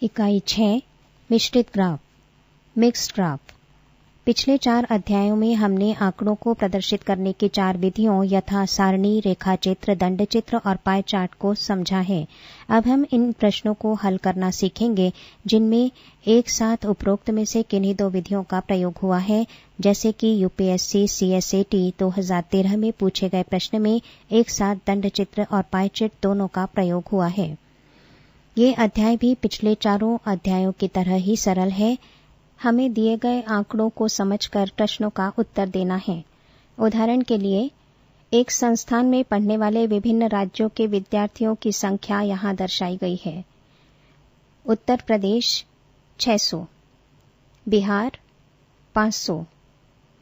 इकाई 6 मिश्रित graph mixed graph. पिछले 4 अध्यायों में हमने आंकड़ों को प्रदर्शित करने की 4 विधियों यथा सारणी, रेखाचित्र, दंडचित्र और पाई चार्ट को समझा है। अब हम इन प्रश्नों को हल करना सीखेंगे जिनमें एक साथ उपरोक्त में से किन्हीं 2 विधियों का प्रयोग हुआ है, जैसे कि यूपीएससी सीएसएटी 2013 में पूछे गए प्रश्न में एक साथ दंडचित्र और पाई चार्ट दोनों का प्रयोग हुआ है। ये अध्याय भी पिछले 4 अध्यायों की तरह ही सरल है। हमें दिए गए आंकड़ों को समझकर प्रश्नों का उत्तर देना है। उदाहरण के लिए, एक संस्थान में पढ़ने वाले विभिन्न राज्यों के विद्यार्थियों की संख्या यहां दर्शाई गई है। उत्तर प्रदेश 600, बिहार 500,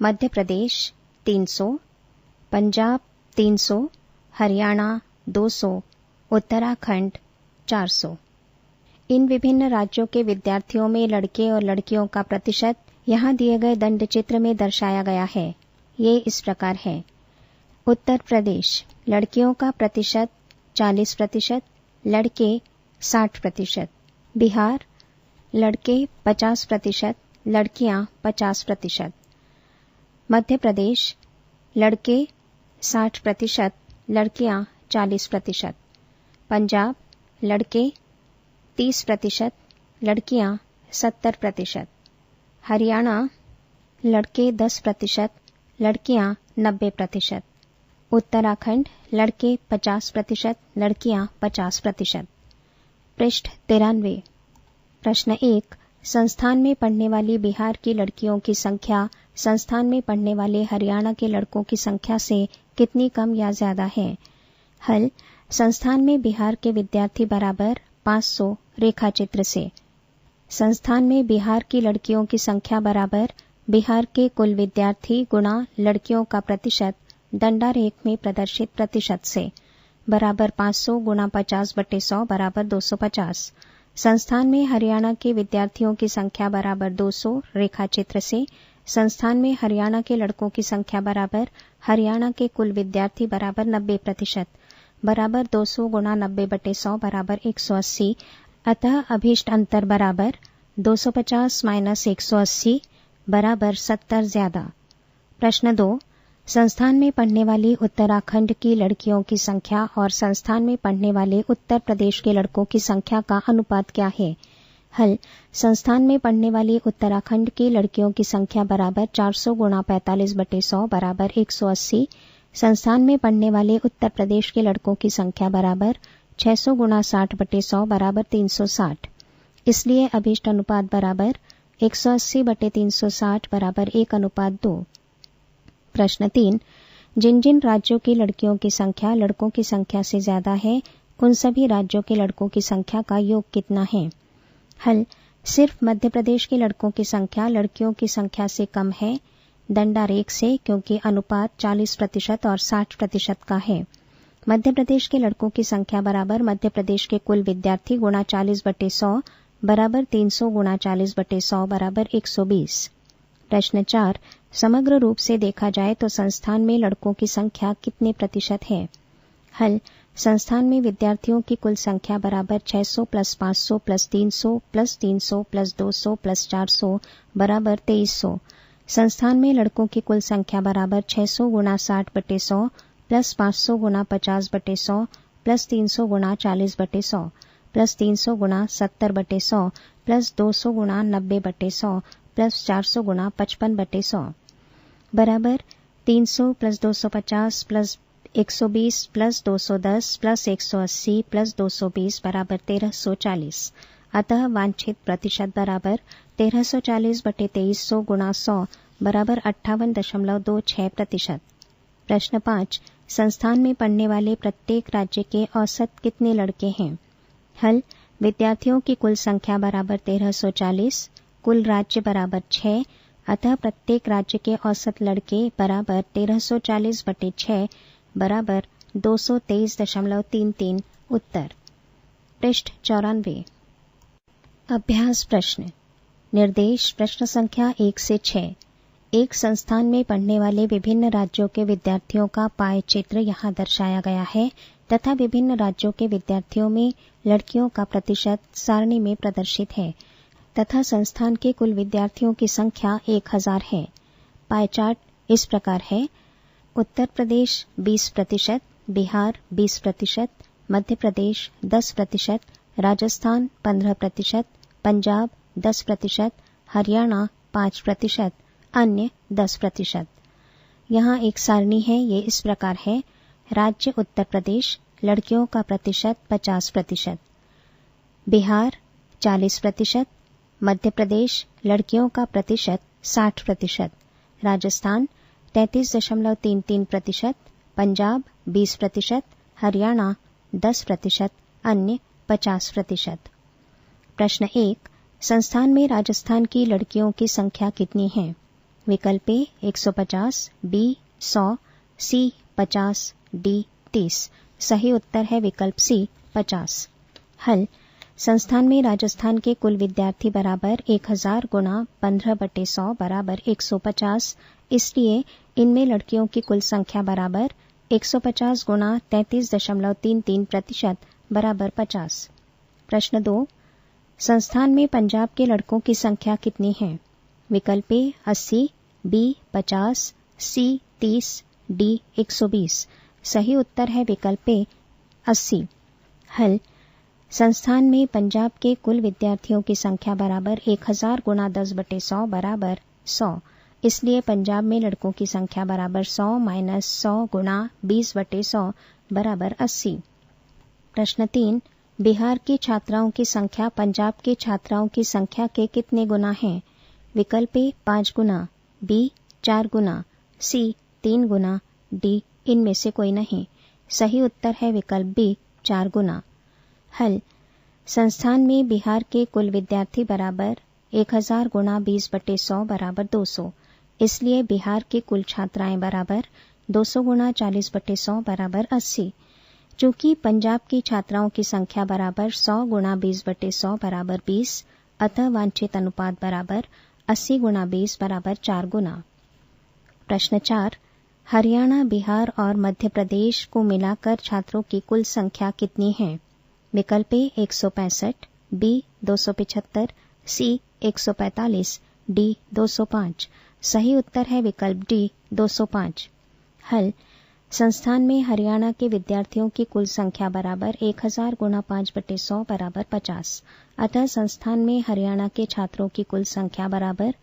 मध्य प्रदेश 300, पंजाब 300, हरियाणा 200, उत्तराखंड 400। इन विभिन्न राज्यों के विद्यार्थियों में लड़के और लड़कियों का प्रतिशत यहां दिए गए दंड चित्र में दर्शाया गया है। ये इस प्रकार है। उत्तर प्रदेश लड़कियों का प्रतिशत 40%, लड़के 60%। बिहार लड़के 50%, लड़कियां 50%। मध्य प्रदेश लड़के 60%, लड़कियां 40%। पंजाब लड़के 30%, लड़कियां 70%। हरियाणा लड़के 10%, लड़कियां 90%। उत्तराखंड लड़के 50%, लड़कियां 50%। पृष्ठ 93। प्रश्न 1। संस्थान में पढ़ने वाली बिहार की लड़कियों की संख्या संस्थान में पढ़ने वाले हरियाणा के लड़कों की संख्या से कितनी कम या ज्यादा है? हल। संस्थान में बिहार के विद्यार्थी बराबर 500 रेखाचित्र से। संस्थान में बिहार की लड़कियों की संख्या बराबर बिहार के कुल विद्यार्थी गुणा लड़कियों का प्रतिशत दंडारेख में प्रदर्शित प्रतिशत से बराबर 500 गुणा 50/100 बराबर 250। संस्थान में हरियाणा के विद्यार्थियों की संख्या बराबर 200 रेखाचित्र से। संस्थान में हरियाणा के लड़कों की संख्या बराबर हरियाणा के कुल विद्यार्थी बराबर 90% बराबर 200 गुणा 90/100 बराबर 180। अतः अभीष्ट अंतर बराबर 250 माइनस 180 बराबर 70 ज्यादा। प्रश्न 2। संस्थान में पढ़ने वाली उत्तराखंड की लड़कियों की संख्या और संस्थान में पढ़ने वाले उत्तर प्रदेश के लड़कों की संख्या का अनुपात क्या है? हल। संस्थान में पढ़ने वाली उत्तराखंड की लड़कियों की संख्या बराबर 400 गुणा 45/100 बराबर 180। संस्थान में पढ़ने वाले उत्तर प्रदेश के लड़कों की संख्या बराबर 600 गुणा 60/100 बराबर 360। इसलिए अभीष्ट अनुपात बराबर 180/360 बराबर 1:2। प्रश्न 3। जिन जिन राज्यों की लड़कियों की संख्या लड़कों की संख्या से ज्यादा है, उन सभी राज्यों के लड़कों की संख्या का योग कितना है? हल। सिर्फ मध्य प्रदेश के लड़कों की संख्या लड़कियों की संख्या से कम है दंडारेख से, क्योंकि अनुपात 40% और 60% का है। मध्य प्रदेश के लड़कों की संख्या बराबर मध्य प्रदेश के कुल विद्यार्थी गुणा 40/100 बराबर 300 गुणा 40/100 बराबर 120। प्रश्न 4। समग्र रूप से देखा जाए तो संस्थान में लड़कों की संख्या कितने प्रतिशत है? हल। संस्थान में विद्यार्थियों की कुल संख्या बराबर 600 + 500 + 300 + 300 + 200 + 400 बराबर 2300। संस्थान में लड़कों की कुल संख्या बराबर 600 गुणा 60/100 + 500 गुणा 50/100 + 300 गुणा 40/100 + 300 गुणा 70/100 + 200 गुणा 90/100 + 400 गुणा 55/100 बराबर 300 + 250 + 120 + 210 + 180 + 220 बराबर 1340। अतः वांछित प्रतिशत बराबर 1340/2300 गुणा 100 बराबर 58.26%। प्रश्न 5। संस्थान में पढ़ने वाले प्रत्येक राज्य के औसत कितने लड़के हैं? हल। विद्यार्थियों की कुल संख्या बराबर 1340, कुल राज्य बराबर 6, अतः प्रत्येक राज्य के औसत लड़के बराबर 1340/6 बराबर 223.33। उत्तर। पृष्ठ 94। अभ्यास प्रश्न। निर्देश प्रश्न संख्या 1 से 6। एक संस्थान में पढ़ने वाले विभिन्न राज्यों के विद्यार्थियों का पाई चित्र यहाँ दर्शाया गया है। तथा विभिन्न राज्यों के विद्यार्थियों में लड़कियों का प्रतिशत सारणी में प्रदर्शित है तथा संस्थान के कुल विद्यार्थियों की संख्या 1000 है। पाई चार्ट इस प्रकार है। उत्तर प्रदेश 20%, बिहार 20%, मध्य प्रदेश 10%, राजस्थान 15%, पंजाब 10%, हरियाणा 5%, अन्य 10%। यहाँ एक सारणी है, ये इस प्रकार है। राज्य उत्तर प्रदेश, लड़कियों का प्रतिशत 50%, बिहार 40%, मध्य प्रदेश लड़कियों का प्रतिशत 60%, राजस्थान 33.33%, पंजाब 20%, हरियाणा 10%, अन्य 50%। प्रश्न 1, संस्थान में राजस्थान की लड़कियों की संख्या कितनी है? विकल्प ए 150, बी 100, सी 50, डी 30। सही उत्तर है विकल्प सी 50। हल, संस्थान में राजस्थान के कुल विद्यार्थी बराबर 1000 गुणा 15/100 बराबर 150, इसलिए इनमें लड़कियों की कुल संख्या बराबर 150 गुणा 33.33% बराबर 50। प्रश्न 2, संस्थान में पंजाब के लड़कों की संख्या कितनी है? विकल्प ए 80, बी 50, सी 30, डी 120। सही उत्तर है विकल्प ए 80। हल, संस्थान में पंजाब के कुल विद्यार्थियों की संख्या बराबर 1000 गुणा 10/100 बराबर 100, इसलिए पंजाब में लड़कों की संख्या बराबर 100 माइनस 100 गुणा 20/100 बराबर 80। प्रश्न 3, बिहार की छात्राओं की संख्या पंजाब की छात्राओं की संख्या के कितने गुना है? विकल्प ए 5 गुना, बी 4 गुना, सी 3 गुना, डी इनमें से कोई नहीं। सही उत्तर है विकल्प बी 4 गुना। हल, संस्थान में बिहार के कुल विद्यार्थी बराबर 1000 गुणा 20/100 बराबर 200, इसलिए बिहार की कुल छात्राएं बराबर 200 गुणा 40/100 बराबर 80। चूंकि पंजाब की छात्राओं की संख्या बराबर 100 गुणा 20/100 बराबर 20, अतः वांछित अनुपात बराबर 80 गुणा 20 बराबर 4 गुना। प्रश्न 4, हरियाणा, बिहार और मध्य प्रदेश को मिलाकर छात्रों की कुल संख्या कितनी है? विकल्प ए 165, बी 275, सी 145, डी 205। सही उत्तर है विकल्प डी 205। हल, संस्थान में हरियाणा के विद्यार्थियों की कुल संख्या बराबर 1000 गुणा 5/100 बराबर 50, अतः संस्थान में हरियाणा के छात्रों की कुल संख्या बराबर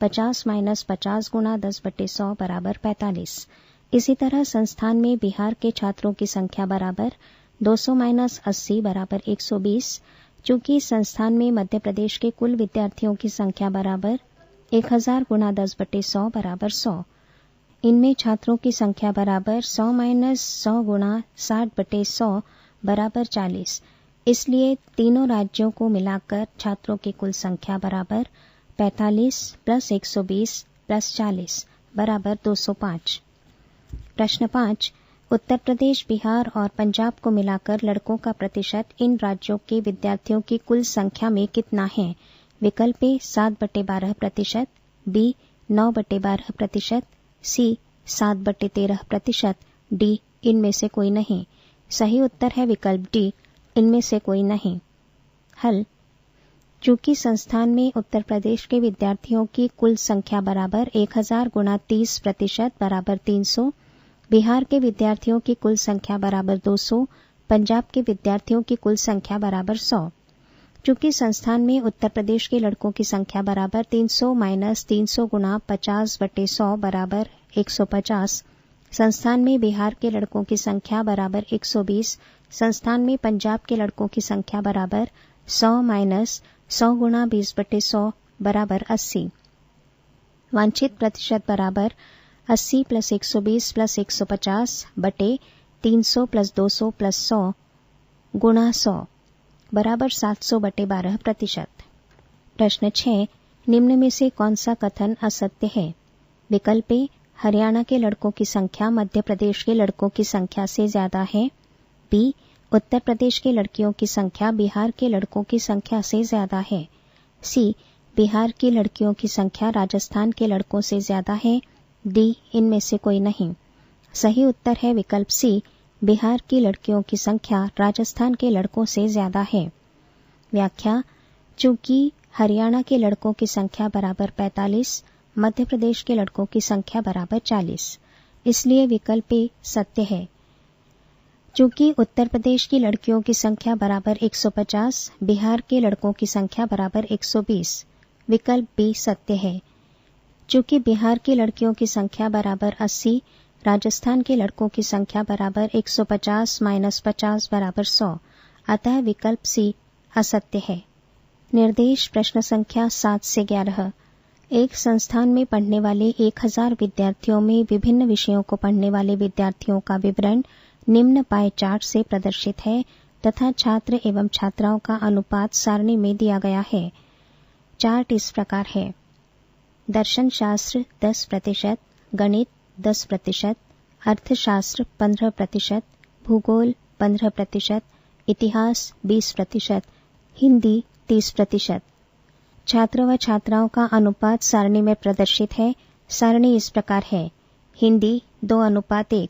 50 माइनस 50 गुणा 10/100 बराबर 45। इसी तरह संस्थान में बिहार के छात्रों की संख्या बराबर 200 माइनस 80 बराबर 120। चूंकि संस्थान में मध्य प्रदेश के कुल विद्यार्थियों की संख्या बराबर 1000 गुणा 10/100 बराबर 100, इनमें छात्रों की संख्या बराबर 100 माइनस 100 गुणा 60/100 बराबर 40, इसलिए तीनों राज्यों को मिलाकर छात्रों की कुल संख्या बराबर 45 प्लस 120 प्लस 40 बराबर 205। प्रश्न 5, उत्तर प्रदेश, बिहार और पंजाब को मिलाकर लड़कों का प्रतिशत इन राज्यों के विद्यार्थियों की कुल संख्या में कितना है? विकल्प ए 7/12%, बी 9/12%, सी 7/13%, डी इनमें से कोई नहीं। सही उत्तर है विकल्प डी इनमें से कोई नहीं। हल, चूंकि संस्थान में उत्तर प्रदेश के विद्यार्थियों की कुल संख्या बराबर 1000 गुणा 30% बराबर 300, बिहार के विद्यार्थियों की कुल संख्या बराबर 200, पंजाब के विद्यार्थियों की कुल संख्या बराबर 100। चूंकि संस्थान में उत्तर प्रदेश के लड़कों की संख्या बराबर 300 माइनस 300 गुणा 50/100 बराबर 150, संस्थान में बिहार के लड़कों की संख्या बराबर 120, संस्थान में पंजाब के लड़कों की संख्या बराबर 100 माइनस 100 गुणा 20/100 बराबर 80। वांछित प्रतिशत बराबर 80 प्लस 120 प्लस 150 बटे 300 प्लस 200 प्लस 100 गुणा 100 बराबर 700/12%। प्रश्न 6, निम्न में से कौन सा कथन असत्य है? विकल्प ए हरियाणा के लड़कों की संख्या मध्य प्रदेश के लड़कों की संख्या से ज्यादा है, बी उत्तर प्रदेश के लड़कियों की संख्या बिहार के लड़कों की संख्या से ज्यादा है, सी बिहार की लड़कियों की संख्या राजस्थान के लड़कों से ज्यादा है, डी इनमें से कोई नहीं। सही उत्तर है विकल्प सी बिहार की लड़कियों की संख्या राजस्थान के लड़कों से ज्यादा है। व्याख्या: चूंकि हरियाणा के लड़कों की संख्या बराबर 45, मध्य प्रदेश के लड़कों की संख्या बराबर 40, इसलिए विकल्प ए सत्य है। चूंकि उत्तर प्रदेश की लड़कियों की संख्या बराबर 150, बिहार के लड़कों की संख्या बराबर 120, विकल्प बी सत्य है। चूंकि बिहार की लड़कियों की संख्या बराबर 80, राजस्थान के लड़कों की संख्या बराबर 150 - 50 बराबर 100, अतः विकल्प सी असत्य है। निर्देश प्रश्न संख्या 7 से 11। एक संस्थान में पढ़ने वाले 1000 विद्यार्थियों में विभिन्न विषयों को पढ़ने वाले विद्यार्थियों का विवरण निम्न पाए चार्ट से प्रदर्शित है तथा छात्र एवं छात्राओं का अनुपात सारणी में दिया गया है। चार्ट इस प्रकार है: दर्शन शास्त्र 10%, गणित 10%, अर्थशास्त्र 15%, भूगोल 15%, इतिहास 20%, हिंदी 30%। छात्र व छात्राओं का अनुपात सारणी में प्रदर्शित है। सारणी इस प्रकार है: हिंदी 2:1,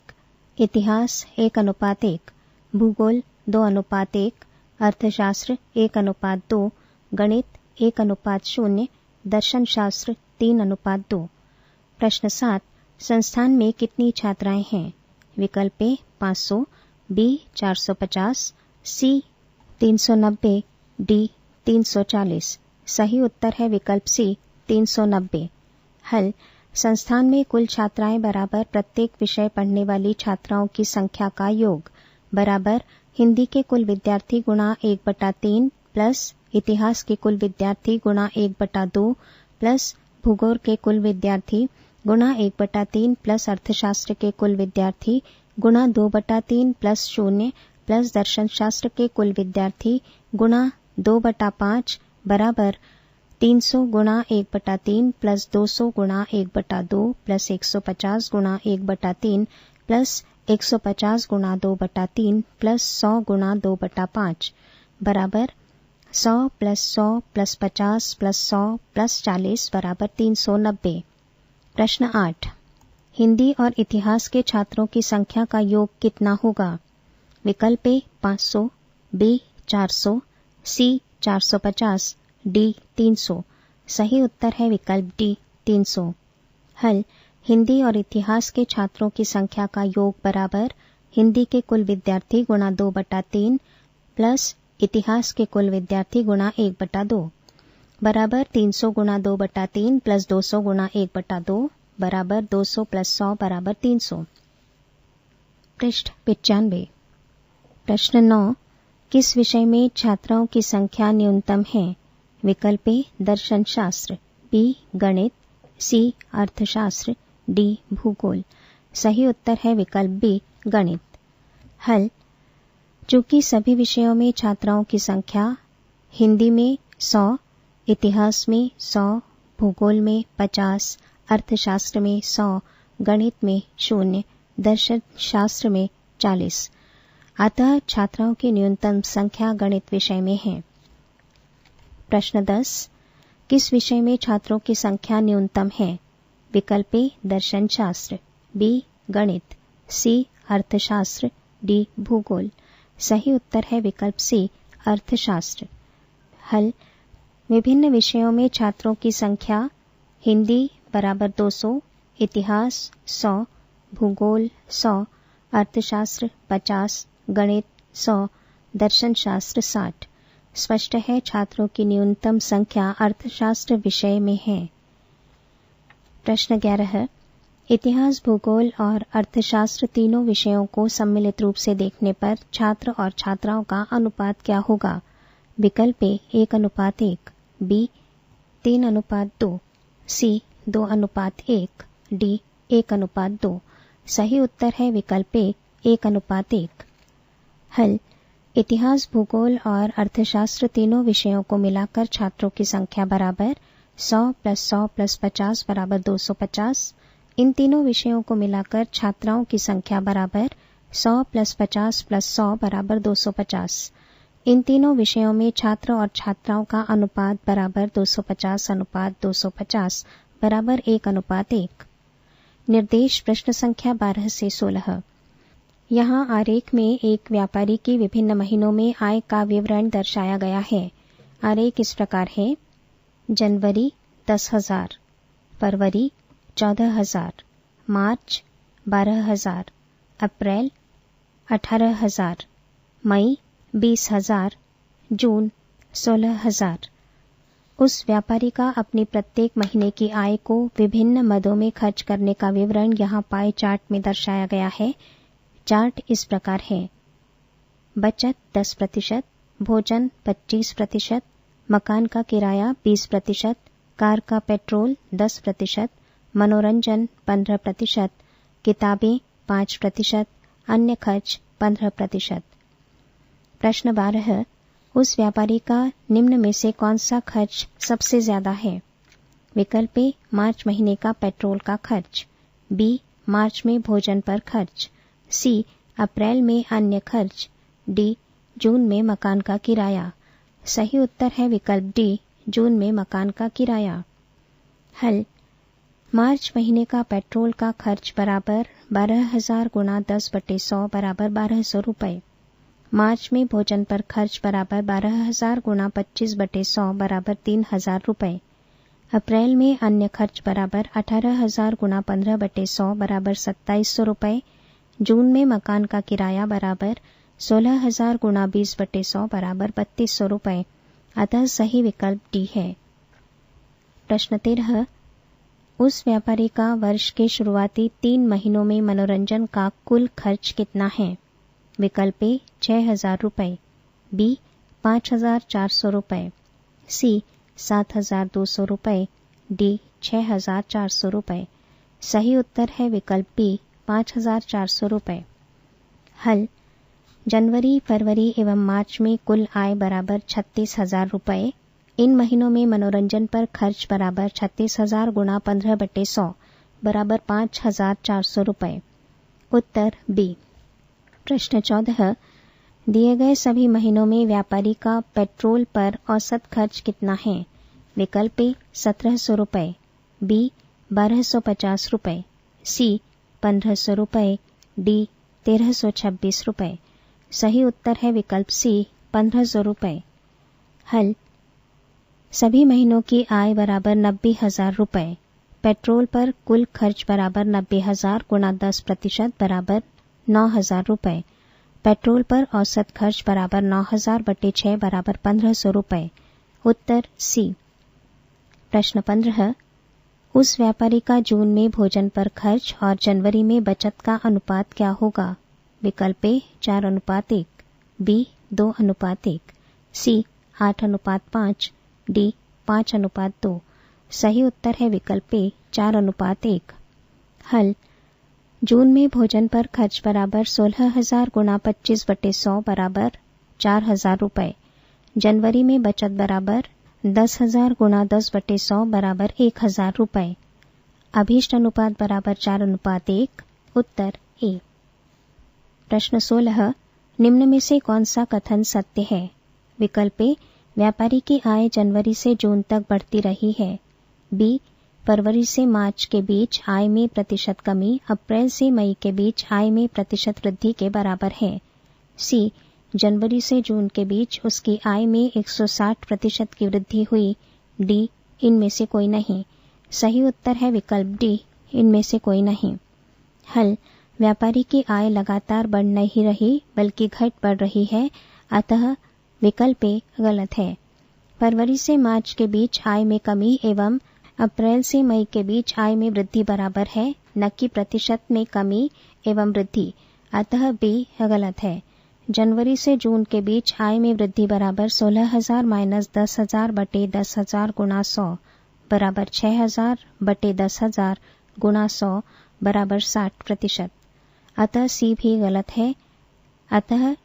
इतिहास 1:1, भूगोल 2:1, अर्थशास्त्र 1:2, गणित 1:0, दर्शन शास्त्र 3:2। प्रश्न 7। संस्थान में कितनी छात्राएं हैं? विकल्प ए 500, बी 450, सी 390, डी 340। सही उत्तर है विकल्प सी 390। हल: संस्थान में कुल छात्राएं बराबर प्रत्येक विषय पढ़ने वाली छात्राओं की संख्या का योग बराबर हिंदी के कुल विद्यार्थी गुणा 1/3 प्लस इतिहास के कुल विद्यार्थी गुणा 1/2 प्लस भूगोल के कुल विद्यार्थी गुणा 1/3 प्लस अर्थशास्त्र के कुल विद्यार्थी गुणा 2/3 प्लस 0 प्लस दर्शन शास्त्र के कुल विद्यार्थी गुणा 2/5 बराबर 300 गुणा 1/3 प्लस 200 गुणा 1/2 प्लस 150 गुणा 1/3 प्लस 150 गुणा 2/3 प्लस 100 गुणा 2/5 बराबर 100 प्लस 100 प्लस 50 प्लस 100 प्लस 40 बराबर 390। प्रश्न 8। हिंदी और इतिहास के छात्रों की संख्या का योग कितना होगा? विकल्प ए 500, बी 400, सी 450, डी 300। सही उत्तर है विकल्प डी 300। हल: हिंदी और इतिहास के छात्रों की संख्या का योग बराबर हिंदी के कुल विद्यार्थी गुणा 2/3 प्लस इतिहास के कुल विद्यार्थी गुणा 1/2 बराबर 300 गुणा 2/3 प्लस 200 गुणा 1/2 बराबर 200 प्लस 100 बराबर 300। पृष्ठ 95। प्रश्न 9। किस विषय में छात्राओं की संख्या न्यूनतम है? विकल्प ए दर्शन शास्त्र, बी गणित, सी अर्थशास्त्र, डी भूगोल। सही उत्तर है विकल्प बी गणित। हल: चूंकि सभी विषयों में छात्राओं की संख्या हिंदी में 100, इतिहास में 100, भूगोल में 50, अर्थशास्त्र में 100, गणित में 0, दर्शन शास्त्र में 40, अतः छात्राओं की न्यूनतम संख्या गणित विषय में है। प्रश्न 10। किस विषय में छात्रों की संख्या न्यूनतम है? विकल्प ए दर्शन शास्त्र, बी गणित, सी अर्थशास्त्र, डी भूगोल। सही उत्तर है विकल्प सी अर्थशास्त्र। हल: विभिन्न विषयों में छात्रों की संख्या हिंदी बराबर 200, इतिहास 100, भूगोल 100, अर्थशास्त्र 50, गणित 100, दर्शन शास्त्र 60। स्पष्ट है छात्रों की न्यूनतम संख्या अर्थशास्त्र विषय में है। प्रश्न 11। इतिहास, भूगोल और अर्थशास्त्र तीनों विषयों को सम्मिलित रूप से देखने पर छात्र और छात्राओं का अनुपात क्या होगा? विकल्प ए 1:1, बी 3:2, सी 2:1, डी 1:2। सही उत्तर है विकल्प ए 1:1। हल: इतिहास, भूगोल और अर्थशास्त्र तीनों विषयों को मिलाकर छात्रों की संख्या बराबर 100 + 100 + 50 बराबर 250। इन तीनों विषयों को मिलाकर छात्राओं की संख्या बराबर 100 + 50 + 100 बराबर 250। इन तीनों विषयों में छात्र और छात्राओं का अनुपात बराबर 250:250 बराबर 1:1। निर्देश प्रश्न संख्या 12 से 16। यहाँ आरेख में एक व्यापारी की विभिन्न महीनों में आय का विवरण दर्शाया गया है। आरेख इस प्रकार है। जनवरी 10,000, फरवरी 14,000, मार्च 12,000, अप्रैल 18,000, मई 20,000, जून 16,000। उस व्यापारी का अपनी प्रत्येक महीने की आय को विभिन्न मदों में खर्च करने का विवरण यहाँ पाई चार्ट में दर्शाया गया है। चार्ट इस प्रकार है। बचत 10%, भोजन 25%, मकान का किराया 20%, कार का पेट्रोल 10%, मनोरंजन 15%, किताबें 5%, अन्य खर्च 15%। प्रश्न 12। उस व्यापारी का निम्न में से कौन सा खर्च सबसे ज्यादा है? विकल्प ए मार्च महीने का पेट्रोल का खर्च, बी मार्च में भोजन पर खर्च, सी अप्रैल में अन्य खर्च, डी जून में मकान का किराया। सही उत्तर है विकल्प डी, जून में मकान का किराया। हल। मार्च महीने का पेट्रोल का खर्च बराबर 12,000 गुणा 10/100 बराबर 1200 रुपये। मार्च में भोजन पर खर्च बराबर 12,000 गुणा 25/100 बराबर 3,000 रुपये। अप्रैल में अन्य खर्च बराबर 18,000 गुणा 15/100 बराबर 2700 रुपये। जून में मकान का किराया बराबर 16,000 गुणा 20/100 बराबर 3200 रुपये। अतः सही विकल्प डी है। प्रश्न 13। उस व्यापारी का वर्ष के शुरुआती 3 महीनों में मनोरंजन का कुल खर्च कितना है? विकल्प ए 6,000 रुपये, बी 5,400 रुपये, सी 7,200 रुपये, डी 6,400 रुपये। सही उत्तर है विकल्प बी 5,400 रुपये। हल। जनवरी, फरवरी एवं मार्च में कुल आय बराबर 36,000 रुपये। इन महीनों में मनोरंजन पर खर्च बराबर 36,000 गुणा 15/100 बराबर 5,400 रुपये। उत्तर बी। प्रश्न 14। दिए गए सभी महीनों में व्यापारी का पेट्रोल पर औसत खर्च कितना है? विकल्प ए 1,700 रुपये, बी 1,250 रुपये, सी 1,500 रुपये, डी 1,326 रुपये। सही उत्तर है विकल्प सी 1,500 रुपये। हल। सभी महीनों की आय बराबर 90,000 रुपये। पेट्रोल पर कुल खर्च बराबर 90,000 गुणा 10% बराबर 9,000 रुपये। पेट्रोल पर औसत खर्च बराबर 9,000/6 बराबर 1,500 रुपये। उत्तर सी। प्रश्न 15। उस व्यापारी का जून में भोजन पर खर्च और जनवरी में बचत का अनुपात क्या होगा? विकल्प ए 4:1, बी 2:1, सी 8:5, डी 5:2। सही उत्तर है विकल्प ए 4:1। हल। जून में भोजन पर खर्च बराबर 16,000 गुणा 25/100 बराबर 4,000 रुपये। जनवरी में बचत बराबर 10,000 गुणा 10/100 बराबर 1,000 रुपये। अभीष्ट अनुपात बराबर 4:1। उत्तर ए। प्रश्न 16। निम्न में से कौन सा कथन सत्य है? विकल्प ए व्यापारी की आय जनवरी से जून तक बढ़ती रही है, बी फरवरी से मार्च के बीच आय में प्रतिशत कमी अप्रैल से मई के बीच आय में प्रतिशत वृद्धि के बराबर है, सी जनवरी से जून के बीच उसकी आय में 160% की वृद्धि हुई, डी इनमें से कोई नहीं। सही उत्तर है विकल्प डी, इनमें से कोई नहीं। हल। व्यापारी की आय लगातार बढ़ नहीं रही बल्कि घट बढ़ रही है, अतः विकल्प ए गलत है। फरवरी से मार्च के बीच आय में कमी एवं अप्रैल से मई के बीच आय में वृद्धि बराबर है, न कि प्रतिशत में कमी एवं वृद्धि, अतः बी गलत है। जनवरी से जून के बीच आय में वृद्धि बराबर 16,000 माइनस 10,000 बटे 10,000 गुणा 100 बराबर 6,000 बटे 10,000 गुणा 100 बराबर 60%। अतः सी भी गलत है, अतः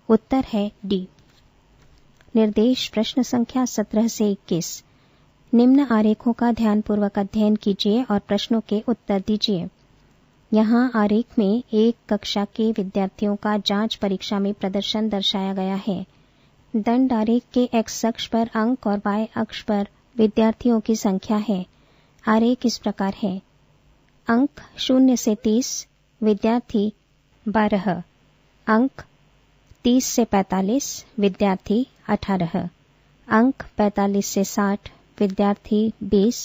उत्तर है डी। निर्देश प्रश्न संख्या 17 से 21। निम्न आरेखों का ध्यानपूर्वक अध्ययन कीजिए और प्रश्नों के उत्तर दीजिए। यहाँ आरेख में एक कक्षा के विद्यार्थियों का जांच परीक्षा में प्रदर्शन दर्शाया गया है। दंड आरेख के एक्स अक्ष पर अंक और वाई अक्ष पर विद्यार्थियों की संख्या है। आरेख इस प्रकार है। अंक 0 से 30, विद्यार्थी 12 अंक 30 से 45 विद्यार्थी 18 अंक 45 से 60 विद्यार्थी 20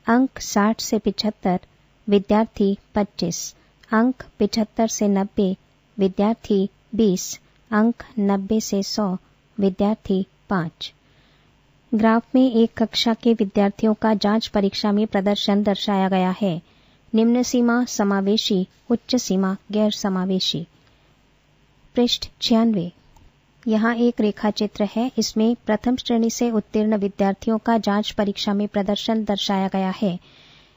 अंक 60 से 75 विद्यार्थी 25 अंक 75 से 90 विद्यार्थी 20 अंक 90 से 100 विद्यार्थी 5। ग्राफ में एक कक्षा के विद्यार्थियों का जांच परीक्षा में प्रदर्शन दर्शाया गया है। निम्न सीमा समावेशी, उच्च सीमा गैर समावेशी। पृष्ठ 96। यहाँ एक रेखा चित्र है। इसमें प्रथम श्रेणी से उत्तीर्ण विद्यार्थियों का जांच परीक्षा में प्रदर्शन दर्शाया गया है।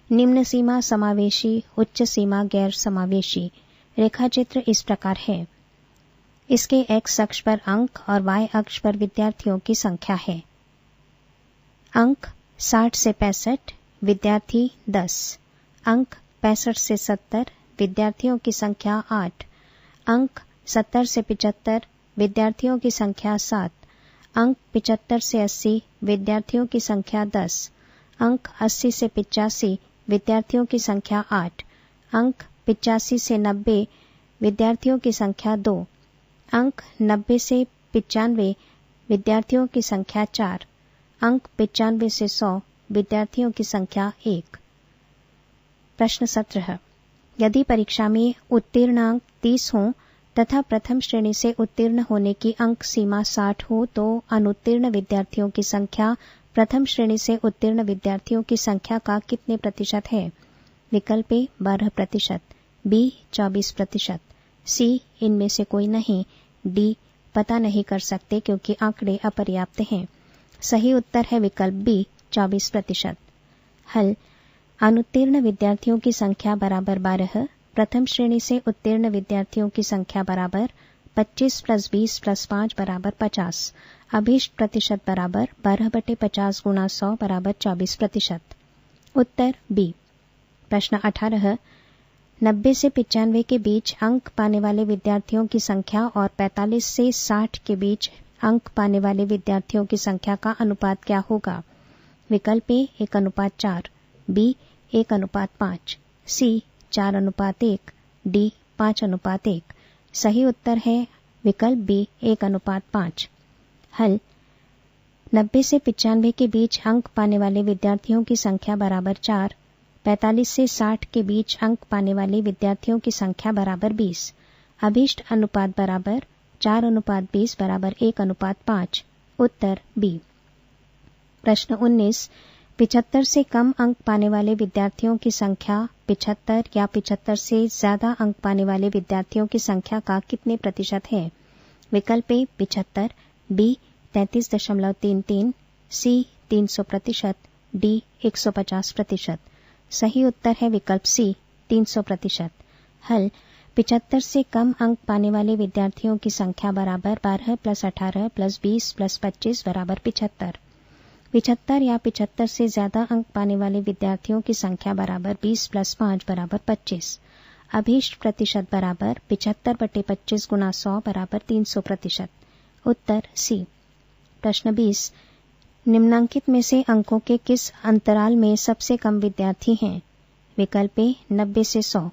निम्न सीमा समावेशी, उच्च सीमा गैर समावेशी। रेखा चित्र इस प्रकार है। इसके एक्स अक्ष पर अंक और वाई अक्ष पर विद्यार्थियों की संख्या है। अंक 60 से 65 विद्यार्थी 10 अंक 65 से 70 विद्यार्थियों की संख्या 8 अंक 70 से 75 विद्यार्थियों की संख्या 7 अंक 75 से 80 विद्यार्थियों की संख्या 10 अंक 80 से 85 विद्यार्थियों की संख्या 8 अंक 85 से 90 विद्यार्थियों की संख्या 2 अंक 90 से 95 विद्यार्थियों की संख्या 4 अंक 95 से 100 विद्यार्थियों की संख्या 1। प्रश्न 17। यदि परीक्षा में उत्तीर्णांक 30 हों तथा प्रथम श्रेणी से उत्तीर्ण होने की अंक सीमा 60 हो तो अनुत्तीर्ण विद्यार्थियों की संख्या प्रथम श्रेणी से उत्तीर्ण विद्यार्थियों की संख्या का कितने प्रतिशत है? विकल्प ए 12%, बी 24%, सी इनमें से कोई नहीं, डी पता नहीं कर सकते क्योंकि आंकड़े अपर्याप्त हैं। सही उत्तर है विकल्प बी 24%। हल। अनुत्तीर्ण विद्यार्थियों की संख्या बराबर 12, प्रथम श्रेणी से उत्तीर्ण विद्यार्थियों की संख्या बराबर 25 + 20 + 5 बराबर 50। अभीष्ट प्रतिशत बराबर 12/50 × 100 बराबर 24%। उत्तर बी। प्रश्न 18। 90 से 95 के बीच अंक पाने वाले विद्यार्थियों की संख्या और 45 से 60 के बीच अंक पाने वाले विद्यार्थियों की संख्या का अनुपात क्या होगा? विकल्प ए 1:4, बी 1:5, सी 4:1, डी 5:1। सही उत्तर है विकल्प बी 1:5। हल। 90 से 95 के बीच अंक पाने वाले विद्यार्थियों की संख्या बराबर 4, 45 से 60 के बीच अंक पाने वाले विद्यार्थियों की संख्या बराबर 20। अभीष्ट अनुपात बराबर 4:20 बराबर 1:5। उत्तर बी। प्रश्न 19। 75 से कम अंक पाने वाले विद्यार्थियों की संख्या 75 या 75 से ज्यादा अंक पाने वाले विद्यार्थियों की संख्या का कितने प्रतिशत है? विकल्प ए 75, बी 33.33, सी 300%, डी 150%। सही उत्तर है विकल्प सी 300%। हल। 75 से कम अंक पाने वाले विद्यार्थियों की संख्या बराबर 12 + 18 + 20 + 25 बराबर 75। 75 या 75 से ज्यादा अंक पाने वाले विद्यार्थियों की संख्या बराबर 20 + 5 बराबर 25। अभीष्ट प्रतिशत बराबर 75/25 × 100 बराबर 300%। उत्तर सी। प्रश्न 20। निम्नांकित में से अंकों के किस अंतराल में सबसे कम विद्यार्थी हैं? विकल्प ए 90 से 100,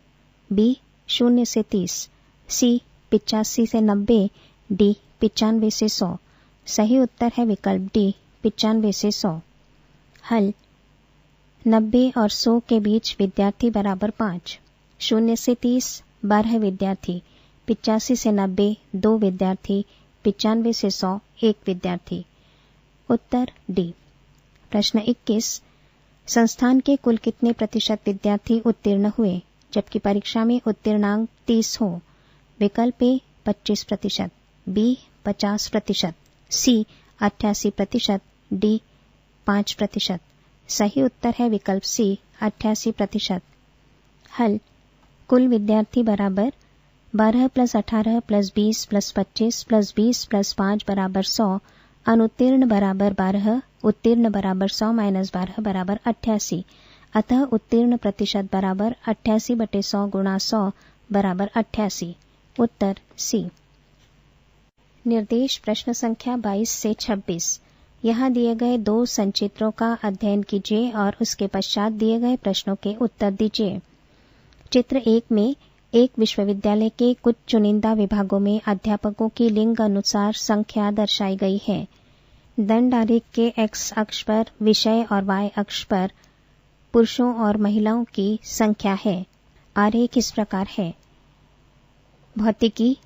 बी 0 से 30, सी 85 से 90, डी 95 से 100। सही उत्तर है विकल्प डी 95 से 100। हल। 90 और 100 के बीच विद्यार्थी बराबर 5, 0 से 30 12 विद्यार्थी, 85 से 90 2 विद्यार्थी, 95 से 100 1 विद्यार्थी। उत्तर डी। प्रश्न 21। संस्थान के कुल कितने प्रतिशत विद्यार्थी उत्तीर्ण हुए जबकि परीक्षा में उत्तीर्णांक 30 हो? विकल्प ए 25%, बी 50%, सी 88%, डी 5%। सही उत्तर है विकल्प सी 88%। हल। कुल विद्यार्थी बराबर 12 + 18 + 20 + 25 + 20 + 5 बराबर 100, अनुत्तीर्ण बराबर 12, उत्तीर्ण बराबर 100 - 12 बराबर 88। अतः उत्तीर्ण प्रतिशत बराबर 88/100 × 100 बराबर 88। उत्तर सी। निर्देश प्रश्न संख्या 22 से 26। यहाँ दिए गए 2 संचित्रों का अध्ययन कीजिए और उसके पश्चात दिए गए प्रश्नों के उत्तर दीजिए। चित्र 1 में एक विश्वविद्यालय के कुछ चुनिंदा विभागों में अध्यापकों की लिंग अनुसार संख्या दर्शाई गई है। दंड आरेख के एक्स अक्ष पर विषय और वाई अक्ष पर पुरुषों और महिलाओं की संख्या है। आरेख इस प्रकार है। भौतिकी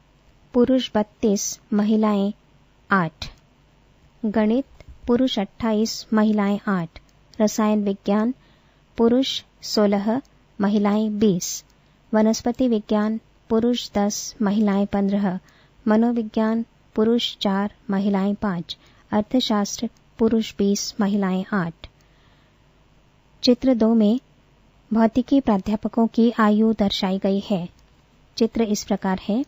पुरुष 32, महिलाएं 8। गणित पुरुष 28, महिलाएं 8। रसायन विज्ञान पुरुष 16, महिलाएं 20। वनस्पति विज्ञान पुरुष 10, महिलाएं 15। मनोविज्ञान पुरुष 4, महिलाएं 5। अर्थशास्त्र पुरुष 20, महिलाएं 8। चित्र 2 में भौतिकी प्राध्यापकों की आयु दर्शाई गई है। चित्र इस प्रकार है।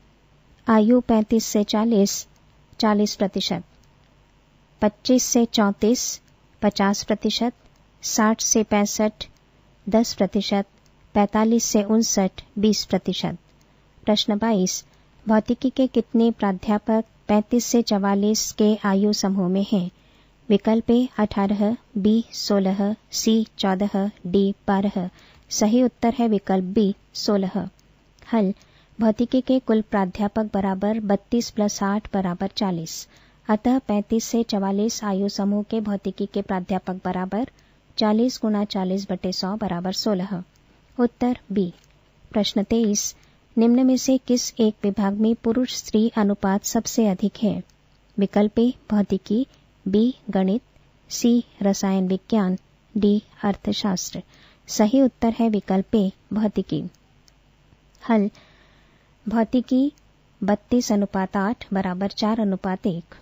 आयु 35 से 40, 40%। 25 से 34, 50%। 60 से 65, 10%। 45 से 59, 20%। प्रश्न 22। भौतिकी के कितने प्राध्यापक 35 से 44 के आयु समूह में हैं? विकल्प ए 18, बी 16, सी 14, डी 12। सही उत्तर है विकल्प बी 16। हल भौतिकी के कुल प्राध्यापक बराबर 32 + 8 = 40। अतः 35 से 44 आयु समूह के भौतिकी के प्राध्यापक बराबर 40 × 40/100 = 16। उत्तर बी। प्रश्न 23। निम्न में से किस एक विभाग में पुरुष स्त्री अनुपात सबसे अधिक है? विकल्प ए भौतिकी, बी गणित, सी रसायन विज्ञान, डी अर्थशास्त्र। सही उत्तर है विकल्प ए भौतिकी। हल भौतिकी 32:8 = 4:1।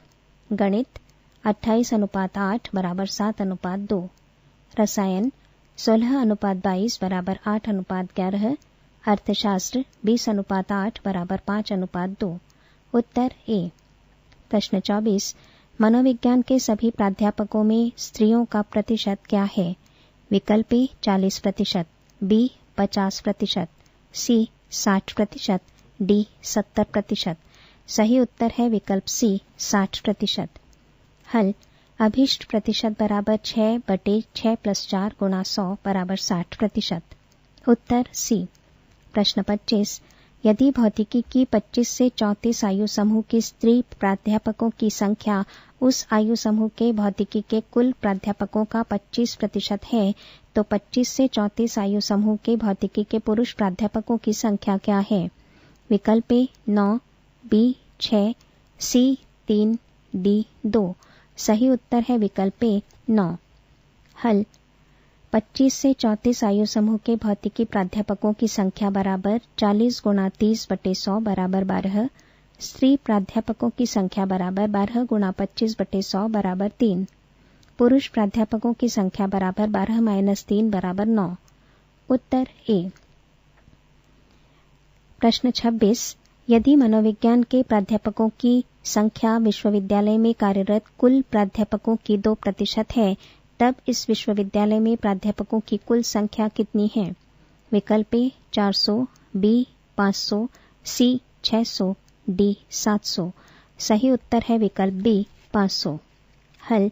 गणित 28:8 = 7:2। रसायन 16:22 = 8:11। अर्थशास्त्र 20:8 = 5:2। उत्तर ए। प्रश्न 24। मनोविज्ञान के सभी प्राध्यापकों में स्त्रियों का प्रतिशत क्या है? विकल्प ए 40%, बी 50%, सी 60%, डी 70%। सही उत्तर है विकल्प सी 60%। हल अभीष्ट प्रतिशत बराबर 6/6 + 4 × 100 = 60%। उत्तर सी। प्रश्न 25। यदि भौतिकी की 25 से 34 आयु समूह की स्त्री प्राध्यापकों की संख्या उस आयु समूह के भौतिकी के कुल प्राध्यापकों का 25% है, तो 25 से 34 आयु समूह के भौतिकी के पुरुष प्राध्यापकों की संख्या क्या है? विकल्प ए 9, बी 6, सी 3, डी 2। सही उत्तर है विकल्प ए 9। हल 25 से 34 आयु समूह के भौतिकी प्राध्यापकों की संख्या बराबर 40 × 30/100 = 12। स्त्री प्राध्यापकों की संख्या बराबर 12 × 25/100 = 3। पुरुष प्राध्यापकों की संख्या बराबर 12 - 3 = 9। उत्तर ए। प्रश्न 26। यदि मनोविज्ञान के प्राध्यापकों की संख्या विश्वविद्यालय में कार्यरत कुल प्राध्यापकों की 2% है, तब इस विश्वविद्यालय में प्राध्यापकों की कुल संख्या कितनी है? विकल्प ए 400, बी 500, सी 600, डी 700। सही उत्तर है विकल्प बी 500। हल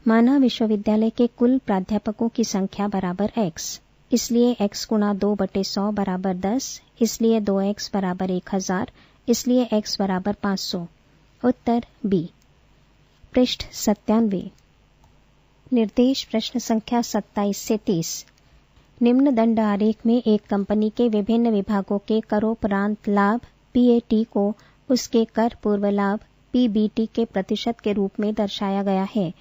माना विश्वविद्यालय के कुल प्राध्यापकों की संख्या बराबर x, इसलिए x × 2/100 = 10, इसलिए 2x = 1000, इसलिए x = 500। उत्तर बी। पृष्ठ 97। निर्देश प्रश्न संख्या 27 से 30। निम्न दंड आरेख में एक कंपनी के विभिन्न विभागों के करोपरांत लाभ PAT को उसके कर पूर्व लाभ PBT के प्रतिशत के रूप में दर्शाया गया है।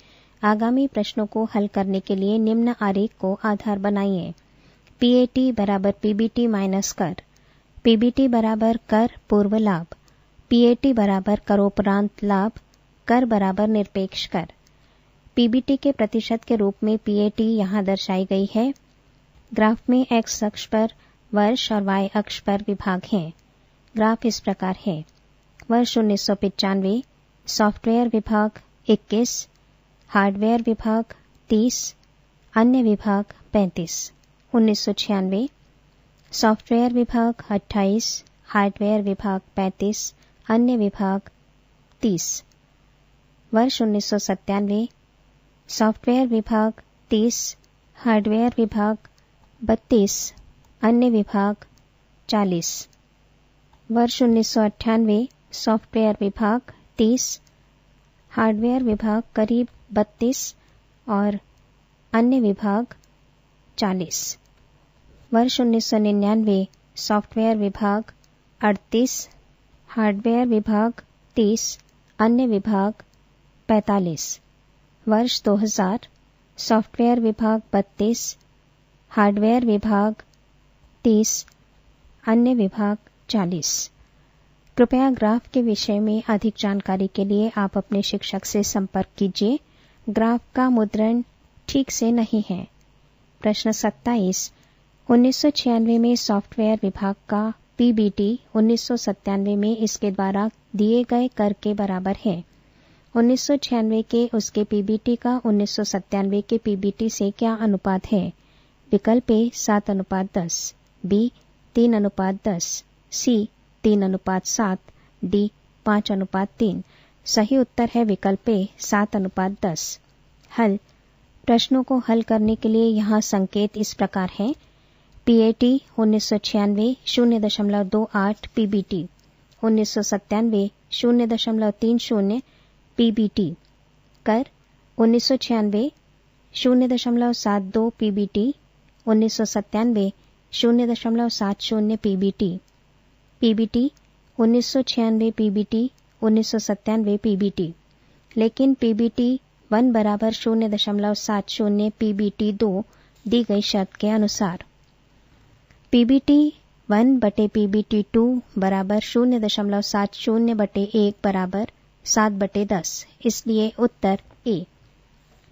आगामी प्रश्नों को हल करने के लिए निम्न आरेख को आधार बनाइए। PAT = PBT - कर, PBT = कर पूर्व लाभ, PAT = करोपरांत लाभ, कर = निरपेक्ष कर। PBT के प्रतिशत के रूप में PAT यहाँ दर्शाई गई है। ग्राफ में x अक्ष पर वर्ष और y अक्ष पर विभाग हैं। ग्राफ इस प्रकार है। वर्ष 1995, सॉफ्टवेयर विभाग 21, हार्डवेयर विभाग 30, अन्य विभाग 35। 1996, सॉफ्टवेयर विभाग 28, हार्डवेयर विभाग 35, अन्य विभाग 30। वर्ष 1997, सॉफ्टवेयर विभाग 30, हार्डवेयर विभाग 32, अन्य विभाग 40। वर्ष 1998 सॉफ्टवेयर विभाग 30, हार्डवेयर विभाग करीब 32 और अन्य विभाग 40। वर्ष 1999 सॉफ्टवेयर विभाग 38, हार्डवेयर विभाग 30, अन्य विभाग 45। वर्ष 2000 सॉफ्टवेयर विभाग 32, हार्डवेयर विभाग 30, अन्य विभाग 40। कृपया ग्राफ के विषय में अधिक जानकारी के लिए आप अपने शिक्षक से संपर्क कीजिए। ग्राफ का मुद्रण ठीक से नहीं है। प्रश्न 27। 1996 में सॉफ्टवेयर विभाग का पीबीटी 1997 में इसके द्वारा दिए गए कर के बराबर है। 1996 के उसके पीबीटी का 1997 के पीबीटी से क्या अनुपात है? विकल्प ए 7:10, बी 3:10, सी 3:7, डी 5:3। सही उत्तर है विकल्प ए 7:10। हल। प्रश्नों को हल करने के लिए यहाँ संकेत इस प्रकार हैं। पीएटी 1996 0.28 पीबीटी, 1997 0.30 पीबीटी, कर 1996 0.72 PBT, 1997 0.70 PBT, PBT 1996 PBT, 1997 PBT. लेकिन पीबीटी 1 बराबर 0.70 पीबीटी 2 दी गई शर्त के अनुसार। पीबीटी 1 बटे पीबीटी 2 बराबर 0.70 बटे 1 बराबर 7/10, इसलिए उत्तर ए।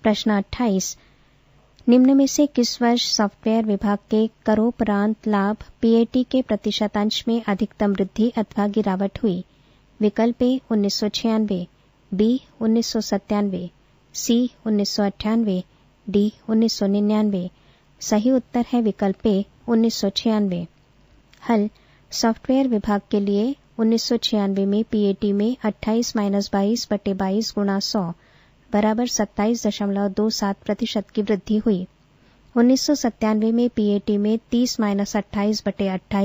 प्रश्न 28। निम्न में से किस वर्ष सॉफ्टवेयर विभाग के करोपरांत लाभ पीएटी के प्रतिशतांश में अधिकतम वृद्धि अथवा गिरावट हुई? विकल्प ए 1996, बी 1997, सी 1998, डी 1999। सही उत्तर है विकल्प ए 1996। हल। सॉफ्टवेयर विभाग के लिए 1996 में पीएटी में 28 - 22 बटे 22 गुणा 100 बराबर 27.27% की वृद्धि हुई। 1997 में पीएटी में 30 - 28 बटे 28